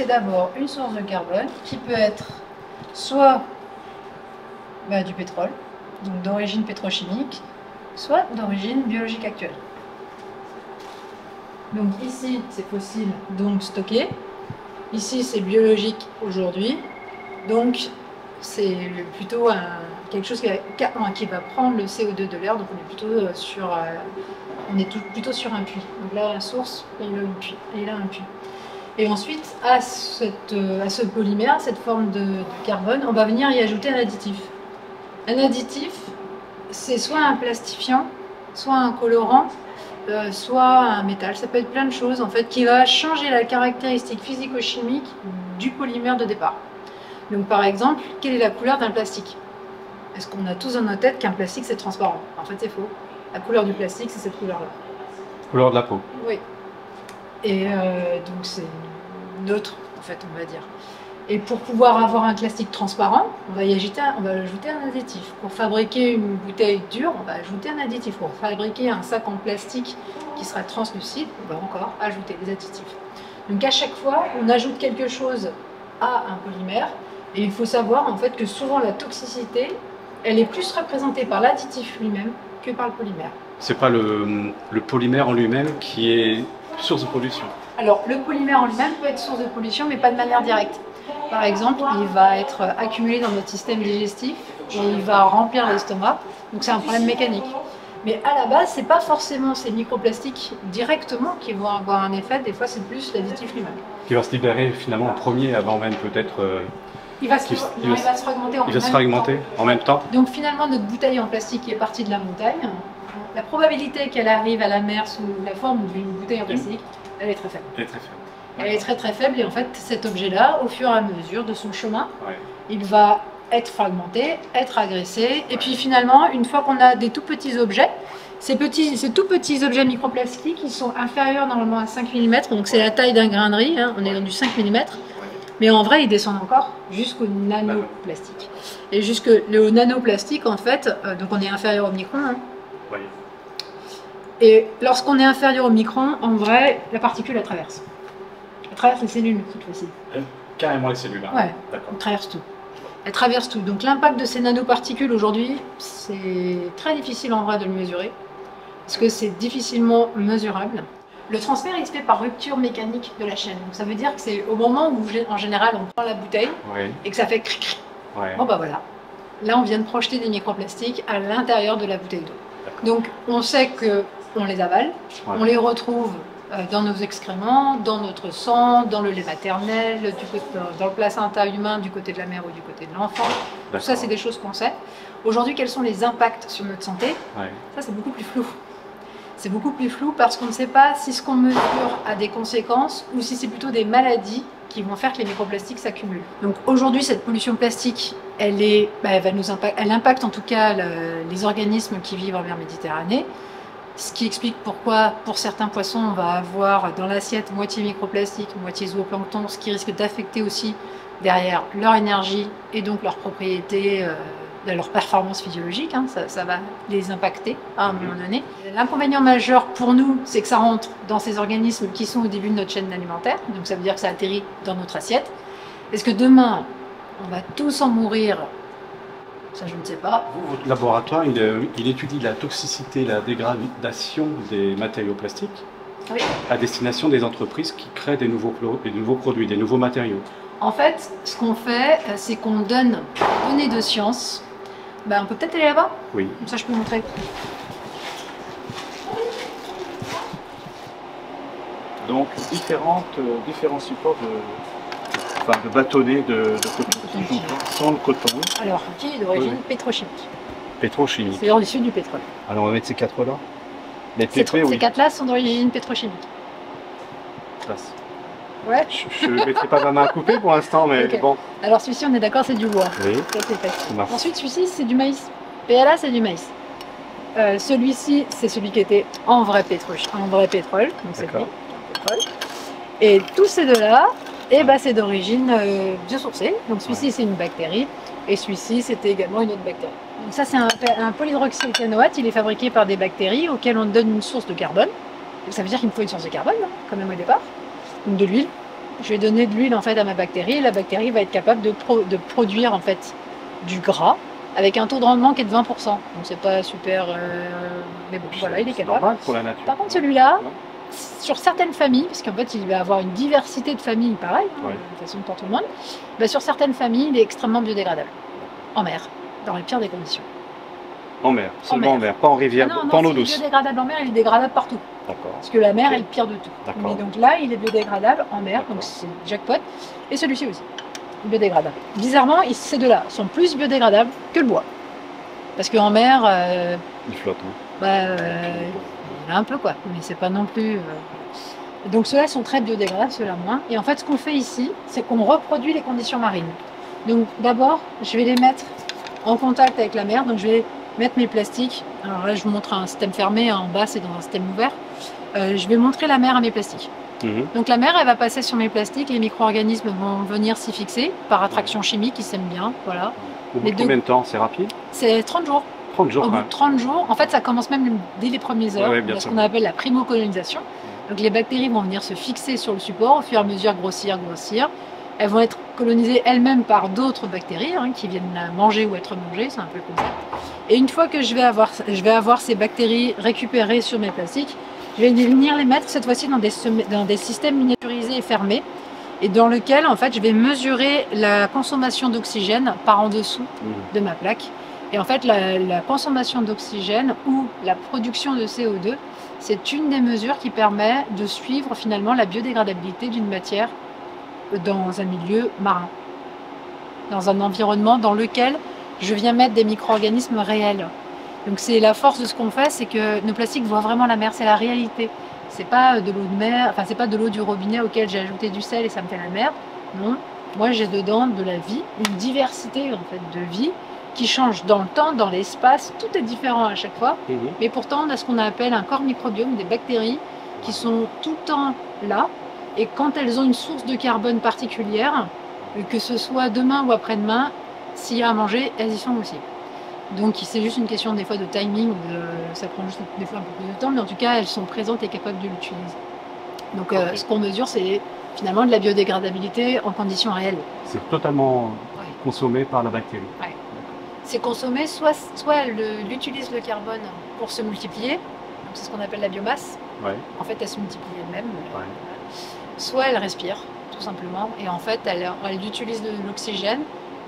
d'abord une source de carbone qui peut être soit du pétrole, donc d'origine pétrochimique, soit d'origine biologique actuelle. Donc ici, c'est fossile, donc stocké. Ici, c'est biologique aujourd'hui. Donc, c'est plutôt quelque chose qui va prendre le CO2 de l'air. Donc, on est plutôt sur un puits. Donc là, la source, il a un puits. Et là, un puits. Et ensuite, à ce polymère, cette forme de carbone, on va venir y ajouter un additif. Un additif, c'est soit un plastifiant, soit un colorant, soit un métal. Ça peut être plein de choses en fait qui va changer la caractéristique physico-chimique du polymère de départ. Donc par exemple, quelle est la couleur d'un plastique? Est-ce qu'on a tous dans notre tête qu'un plastique c'est transparent? En fait c'est faux. La couleur du plastique c'est cette couleur-là. Couleur de la peau. Oui. Et donc c'est neutre en fait on va dire. Et pour pouvoir avoir un plastique transparent, on va ajouter un additif. Pour fabriquer une bouteille dure, on va ajouter un additif. Pour fabriquer un sac en plastique qui sera translucide, on va encore ajouter des additifs. Donc à chaque fois, on ajoute quelque chose à un polymère. Et il faut savoir en fait que souvent la toxicité, elle est plus représentée par l'additif lui-même que par le polymère. C'est pas le polymère en lui-même qui est source de pollution? Alors le polymère en lui-même peut être source de pollution, mais pas de manière directe. Par exemple, il va être accumulé dans notre système digestif et il va remplir l'estomac. Donc c'est un problème mécanique. Mais à la base, c'est pas forcément ces microplastiques directement qui vont avoir un effet. Des fois, c'est plus l'additif lui-même. Qui va se libérer finalement en premier avant même peut-être. Il va se fragmenter en même temps. Donc finalement, notre bouteille en plastique qui est partie de la montagne, la probabilité qu'elle arrive à la mer sous la forme d'une bouteille en plastique, elle est très faible. Elle est très faible. Elle est très très faible et en fait cet objet-là, au fur et à mesure de son chemin, il va être fragmenté, être agressé et puis finalement, une fois qu'on a des tout petits objets, ces tout petits objets microplastiques, ils sont inférieurs normalement à 5 mm, donc c'est la taille d'un grain de riz, hein, on est dans du 5 mm, mais en vrai ils descendent encore jusqu'au nanoplastique. Et jusque le nanoplastique en fait, donc on est inférieur au micron. Hein. Oui. Et lorsqu'on est inférieur au micron, en vrai, la particule elle traverse. Elle traverse les cellules cette fois-ci. Carrément les cellules. Hein. Ouais, elle traverse tout. Elle traverse tout. Donc l'impact de ces nanoparticules aujourd'hui, c'est très difficile en vrai de le mesurer. Parce que c'est difficilement mesurable. Le transfert, il se fait par rupture mécanique de la chaîne. Donc ça veut dire que c'est au moment où, en général, on prend la bouteille et que ça fait cric cric. Bon bah voilà. Là, on vient de projeter des microplastiques à l'intérieur de la bouteille d'eau. Donc on sait qu'on les avale, on les retrouve dans nos excréments, dans notre sang, dans le lait maternel, dans le placenta humain du côté de la mère ou du côté de l'enfant. Tout ça, c'est des choses qu'on sait. Aujourd'hui, quels sont les impacts sur notre santé? Ça, c'est beaucoup plus flou. C'est beaucoup plus flou parce qu'on ne sait pas si ce qu'on mesure a des conséquences ou si c'est plutôt des maladies qui vont faire que les microplastiques s'accumulent. Donc aujourd'hui, cette pollution plastique, elle impacte en tout cas les organismes qui vivent en mer Méditerranée. Ce qui explique pourquoi, pour certains poissons, on va avoir dans l'assiette moitié microplastique, moitié zooplancton, ce qui risque d'affecter aussi derrière leur énergie et donc leurs propriétés, leur performance physiologique. Hein, ça va les impacter à un moment donné. L'inconvénient majeur pour nous, c'est que ça rentre dans ces organismes qui sont au début de notre chaîne alimentaire. Donc ça veut dire que ça atterrit dans notre assiette. Est-ce que demain, on va tous en mourir? Ça, je ne sais pas. Votre laboratoire, il étudie la toxicité, la dégradation des matériaux plastiques à destination des entreprises qui créent des nouveaux produits, des nouveaux matériaux. En fait, ce qu'on fait, c'est qu'on donne des données de science. On peut peut-être aller là-bas? Oui. Comme ça, je peux montrer. Donc, différents supports de bâtonnets de coton, sans le coton. Alors, qui est d'origine pétrochimique. Pétrochimique. C'est issu du pétrole. Alors, on va mettre ces quatre-là. Ces quatre-là sont d'origine pétrochimique. Classe. Ouais. Je ne mettrai pas ma main à couper pour l'instant, mais bon. Alors, celui-ci, on est d'accord, c'est du bois. Oui. Ça, c'est fait. Ensuite, celui-ci, c'est du maïs. PLA, c'est du maïs. Celui-ci, c'est celui qui était en vrai pétrole. Donc, c'est lui, pétrole. Et tous ces deux-là, c'est d'origine biosourcée. Donc celui-ci c'est une bactérie et celui-ci c'était également une autre bactérie. Donc ça c'est un polyhydroxyéthanoate, il est fabriqué par des bactéries auxquelles on donne une source de carbone. Donc ça veut dire qu'il me faut une source de carbone quand même au départ, donc de l'huile. je vais donner de l'huile en fait à ma bactérie. La bactérie va être capable de produire en fait du gras avec un taux de rendement qui est de 20%. Donc c'est pas super, mais bon, voilà, il est capable. Normal pour la nature. Par contre, celui-là, sur certaines familles, parce qu'en fait, il va avoir une diversité de familles, pareil, hein, de façon pour tout le monde, bah, sur certaines familles, il est extrêmement biodégradable. En mer, dans les pires des conditions. En mer, seulement en mer, pas en rivière, pas en eau douce. Il est biodégradable en mer, il est dégradable partout. D'accord. Parce que la mer est le pire de tout. Mais donc là, il est biodégradable en mer, donc c'est jackpot. Et celui-ci aussi, biodégradable. Bizarrement, ces deux-là sont plus biodégradables que le bois. Parce qu'en mer... il flotte, hein. Il y en a un peu, quoi. Mais c'est pas non plus... Donc ceux-là sont très biodégradables, ceux-là moins. Et en fait, ce qu'on fait ici, c'est qu'on reproduit les conditions marines. Donc d'abord, je vais les mettre en contact avec la mer. Donc je vais mettre mes plastiques. Alors là, je vous montre un système fermé. En bas, c'est dans un système ouvert. Je vais montrer la mer à mes plastiques. Donc la mer, elle va passer sur mes plastiques. Les micro-organismes vont venir s'y fixer par attraction chimique. Ils s'aiment bien. Voilà. Au bout de combien de temps? C'est rapide? C'est 30 jours. 30 jours, au bout de 30 jours, en fait, ça commence même dès les premières heures. Ce qu'on appelle la primocolonisation. Donc les bactéries vont venir se fixer sur le support, au fur et à mesure grossir. Elles vont être colonisées elles-mêmes par d'autres bactéries qui viennent la manger ou être mangées, c'est un peu le concept. Et une fois que je vais avoir ces bactéries récupérées sur mes plastiques, je vais venir les mettre cette fois-ci dans des systèmes miniaturisés et fermés, et dans lequel en fait je vais mesurer la consommation d'oxygène par en dessous de ma plaque. Et en fait la consommation d'oxygène ou la production de CO2, c'est une des mesures qui permet de suivre finalement la biodégradabilité d'une matière dans un milieu marin, dans un environnement dans lequel je viens mettre des micro-organismes réels. Donc c'est la force de ce qu'on fait, c'est que nos plastiques voient vraiment la mer, c'est la réalité. C'est pas de l'eau de mer, enfin c'est pas de l'eau du robinet auquel j'ai ajouté du sel et ça me fait la mer. Non, moi j'ai dedans de la vie, une diversité en fait de vie qui change dans le temps, dans l'espace, tout est différent à chaque fois. Mais pourtant on a ce qu'on appelle un corps microbiome, des bactéries qui sont tout le temps là. Et quand elles ont une source de carbone particulière, que ce soit demain ou après-demain, s'il y a à manger, elles y sont aussi. Donc c'est juste une question des fois de timing, ça prend juste des fois un peu plus de temps, mais en tout cas elles sont présentes et capables de l'utiliser. Donc ce qu'on mesure, c'est finalement de la biodégradabilité en conditions réelles. C'est totalement consommé par la bactérie. Ouais. C'est consommé, soit elle utilise le carbone pour se multiplier, c'est ce qu'on appelle la biomasse. En fait elle se multiplie elle-même. Soit elle respire, tout simplement, et en fait, elle utilise de l'oxygène,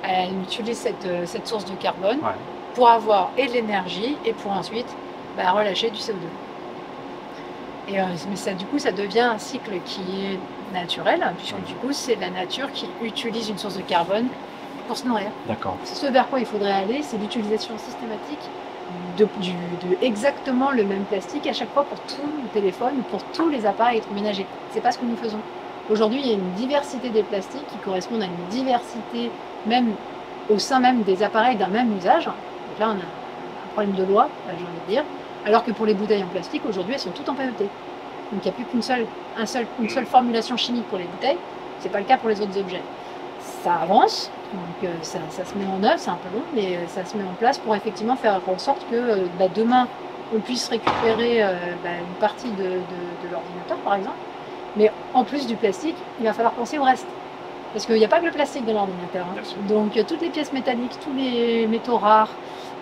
elle utilise cette source de carbone pour avoir et de l'énergie et pour ensuite relâcher du CO2. Et, mais ça, du coup, ça devient un cycle qui est naturel, puisque du coup, c'est la nature qui utilise une source de carbone pour se nourrir. D'accord. Ce vers quoi il faudrait aller, c'est l'utilisation systématique de exactement le même plastique à chaque fois pour tout le téléphone, pour tous les appareils électroménagers. C'est pas ce que nous faisons. Aujourd'hui, il y a une diversité des plastiques qui correspondent à une diversité même au sein même des appareils d'un même usage. Donc là, on a un problème de loi, j'ai envie de dire. Alors que pour les bouteilles en plastique, aujourd'hui, elles sont toutes en PET. Donc il n'y a plus qu'une seule formulation chimique pour les bouteilles. C'est pas le cas pour les autres objets. Ça avance. Donc ça se met en œuvre, c'est un peu long, mais ça se met en place pour effectivement faire en sorte que demain, on puisse récupérer une partie de l'ordinateur, par exemple. Mais en plus du plastique, il va falloir penser au reste. Parce qu'il n'y a pas que le plastique dans l'ordinateur. Donc toutes les pièces métalliques, tous les métaux rares,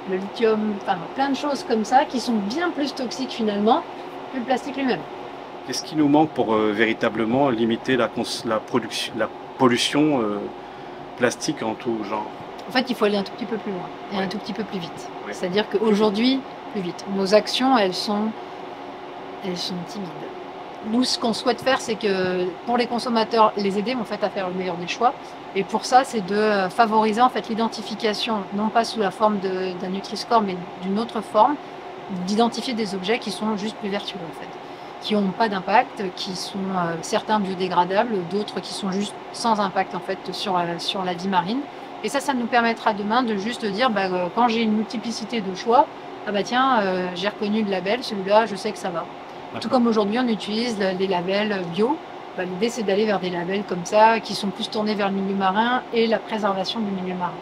le lithium, enfin plein de choses comme ça qui sont bien plus toxiques finalement que le plastique lui-même. Qu'est-ce qui nous manque pour véritablement limiter la pollution plastique en tout genre? En fait, il faut aller un tout petit peu plus loin et un tout petit peu plus vite. C'est-à-dire qu'aujourd'hui, plus vite. Nos actions, elles sont timides. Nous, ce qu'on souhaite faire, c'est que pour les consommateurs, les aider en fait à faire le meilleur des choix. Et pour ça, c'est de favoriser en fait l'identification, non pas sous la forme d'un Nutri-Score, mais d'une autre forme, d'identifier des objets qui sont juste plus vertueux en fait, qui n'ont pas d'impact, qui sont certains biodégradables, d'autres qui sont juste sans impact en fait sur la vie marine. Et ça nous permettra demain de juste dire, quand j'ai une multiplicité de choix, j'ai reconnu le label, celui-là, je sais que ça va. Tout comme aujourd'hui, on utilise les labels bio. L'idée, c'est d'aller vers des labels comme ça, qui sont plus tournés vers le milieu marin et la préservation du milieu marin.